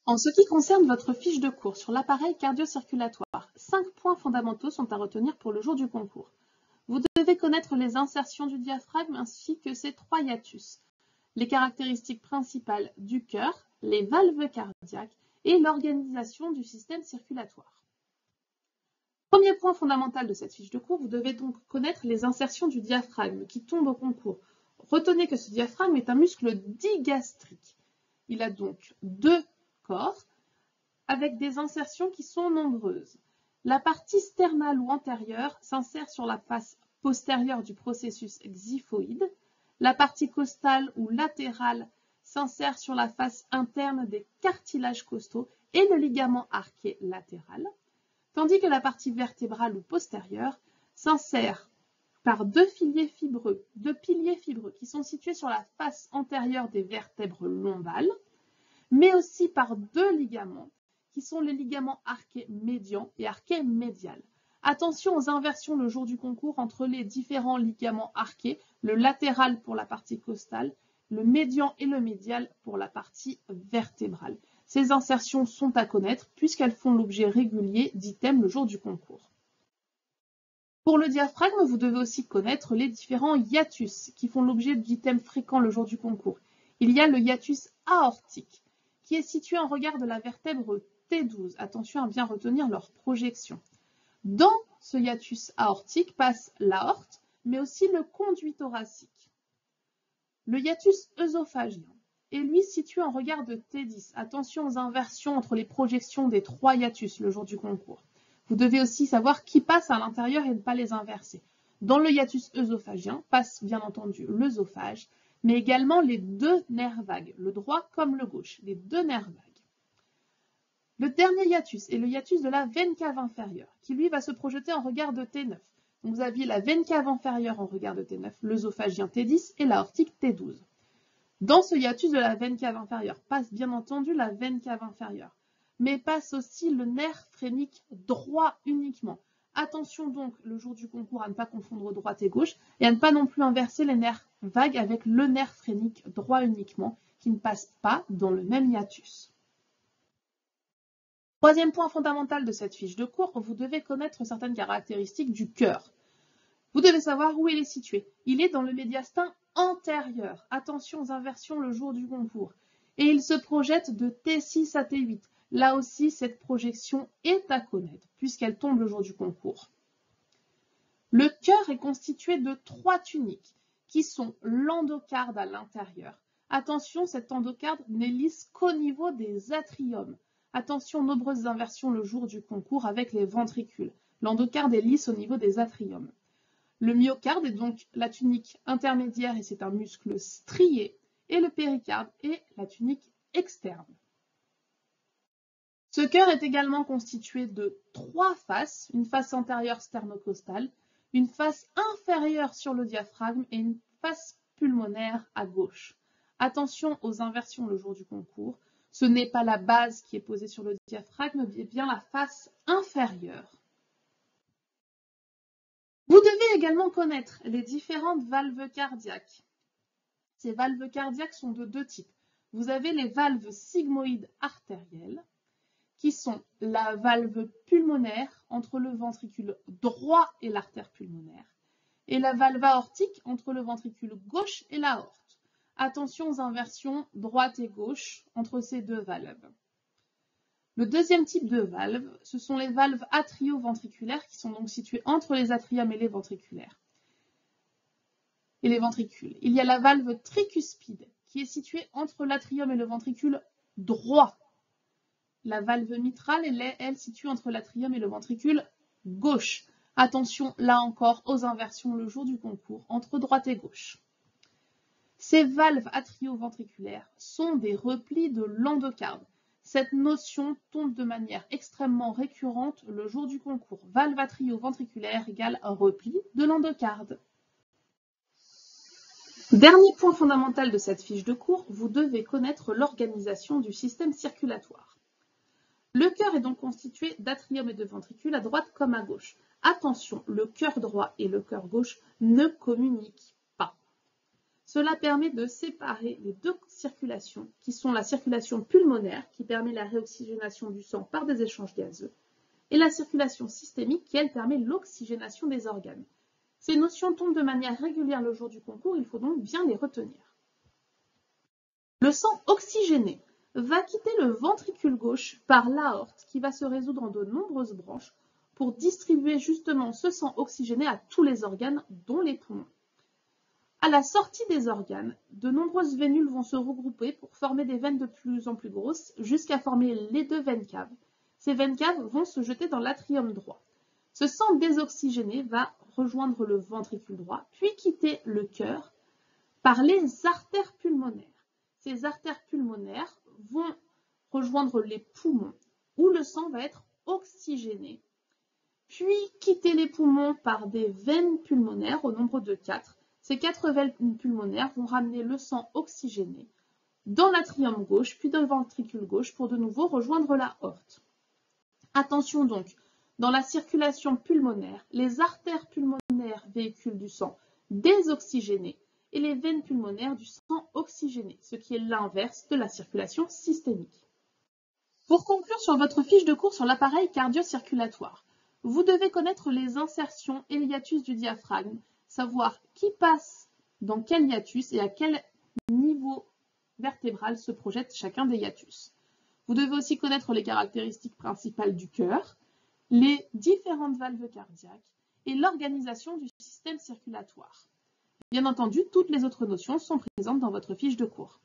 En ce qui concerne votre fiche de cours sur l'appareil cardio-circulatoire, 5 points fondamentaux sont à retenir pour le jour du concours. Vous devez connaître les insertions du diaphragme ainsi que ses 3 hiatus, les caractéristiques principales du cœur, les valves cardiaques et l'organisation du système circulatoire. Premier point fondamental de cette fiche de cours, vous devez donc connaître les insertions du diaphragme qui tombent au concours. Retenez que ce diaphragme est un muscle digastrique. Il a donc 2 corps avec des insertions qui sont nombreuses. La partie sternale ou antérieure s'insère sur la face postérieure du processus xiphoïde. La partie costale ou latérale s'insère sur la face interne des cartilages costaux et le ligament arqué latéral, tandis que la partie vertébrale ou postérieure s'insère par 2 piliers fibreux qui sont situés sur la face antérieure des vertèbres lombales, mais aussi par 2 ligaments qui sont les ligaments arqué médian et arqué médial. Attention aux inversions le jour du concours entre les différents ligaments arqués, le latéral pour la partie costale, le médian et le médial pour la partie vertébrale. Ces insertions sont à connaître puisqu'elles font l'objet régulier d'items le jour du concours. Pour le diaphragme, vous devez aussi connaître les différents hiatus qui font l'objet d'items fréquents le jour du concours. Il y a le hiatus aortique qui est situé en regard de la vertèbre T12. Attention à bien retenir leur projection. Dans ce hiatus aortique passe l'aorte, mais aussi le conduit thoracique. Le hiatus œsophagien est lui situé en regard de T10. Attention aux inversions entre les projections des 3 hiatus le jour du concours. Vous devez aussi savoir qui passe à l'intérieur et ne pas les inverser. Dans le hiatus œsophagien passe bien entendu l'œsophage, mais également les 2 nerfs vagues, le droit comme le gauche, les 2 nerfs vagues. Le dernier hiatus est le hiatus de la veine cave inférieure, qui lui va se projeter en regard de T9. Donc vous aviez la veine cave inférieure en regard de T9, l'œsophagien T10 et l'aortique T12. Dans ce hiatus de la veine cave inférieure passe bien entendu la veine cave inférieure, mais passe aussi le nerf phrénique droit uniquement. Attention donc le jour du concours à ne pas confondre droite et gauche et à ne pas non plus inverser les nerfs vagues avec le nerf phrénique droit uniquement qui ne passe pas dans le même hiatus. Troisième point fondamental de cette fiche de cours, vous devez connaître certaines caractéristiques du cœur. Vous devez savoir où il est situé. Il est dans le médiastin antérieur. Attention aux inversions le jour du concours. Et il se projette de T6 à T8. Là aussi, cette projection est à connaître puisqu'elle tombe le jour du concours. Le cœur est constitué de 3 tuniques qui sont l'endocarde à l'intérieur. Attention, cet endocarde n'est lisse qu'au niveau des atriums. Attention, nombreuses inversions le jour du concours avec les ventricules. L'endocarde est lisse au niveau des atriums. Le myocarde est donc la tunique intermédiaire et c'est un muscle strié. Et le péricarde est la tunique externe. Ce cœur est également constitué de 3 faces, une face antérieure sternocostale, une face inférieure sur le diaphragme et une face pulmonaire à gauche. Attention aux inversions le jour du concours. Ce n'est pas la base qui est posée sur le diaphragme, mais bien la face inférieure. Vous devez également connaître les différentes valves cardiaques. Ces valves cardiaques sont de 2 types. Vous avez les valves sigmoïdes artérielles, qui sont la valve pulmonaire entre le ventricule droit et l'artère pulmonaire, et la valve aortique entre le ventricule gauche et l'aorte. Attention aux inversions droite et gauche entre ces 2 valves. Le deuxième type de valve, ce sont les valves atrio-ventriculaires qui sont donc situées entre les atriums et les ventriculaires. Et les ventricules. Il y a la valve tricuspide qui est située entre l'atrium et le ventricule droit. La valve mitrale, elle est située entre l'atrium et le ventricule gauche. Attention, là encore, aux inversions le jour du concours entre droite et gauche. Ces valves atrio-ventriculaires sont des replis de l'endocarde. Cette notion tombe de manière extrêmement récurrente le jour du concours. Valve atrio-ventriculaire égale un repli de l'endocarde. Dernier point fondamental de cette fiche de cours, vous devez connaître l'organisation du système circulatoire. Le cœur est donc constitué d'atrium et de ventricule à droite comme à gauche. Attention, le cœur droit et le cœur gauche ne communiquent pas. Cela permet de séparer les deux circulations, qui sont la circulation pulmonaire, qui permet la réoxygénation du sang par des échanges gazeux, et la circulation systémique, qui, elle, permet l'oxygénation des organes. Ces notions tombent de manière régulière le jour du concours, il faut donc bien les retenir. Le sang oxygéné va quitter le ventricule gauche par l'aorte, qui va se résoudre en de nombreuses branches pour distribuer justement ce sang oxygéné à tous les organes, dont les poumons. À la sortie des organes, de nombreuses vénules vont se regrouper pour former des veines de plus en plus grosses jusqu'à former les deux veines caves. Ces veines caves vont se jeter dans l'atrium droit. Ce sang désoxygéné va rejoindre le ventricule droit, puis quitter le cœur par les artères pulmonaires. Ces artères pulmonaires vont rejoindre les poumons, où le sang va être oxygéné, puis quitter les poumons par des veines pulmonaires au nombre de 4. Ces 4 veines pulmonaires vont ramener le sang oxygéné dans l'atrium gauche, puis dans le ventricule gauche pour de nouveau rejoindre la aorte. Attention donc, dans la circulation pulmonaire, les artères pulmonaires véhiculent du sang désoxygéné et les veines pulmonaires du sang oxygéné, ce qui est l'inverse de la circulation systémique. Pour conclure sur votre fiche de cours sur l'appareil cardio-circulatoire, vous devez connaître les insertions et les hiatus du diaphragme, savoir qui passe dans quel hiatus et à quel niveau vertébral se projette chacun des hiatus. Vous devez aussi connaître les caractéristiques principales du cœur, les différentes valves cardiaques et l'organisation du système circulatoire. Bien entendu, toutes les autres notions sont présentes dans votre fiche de cours.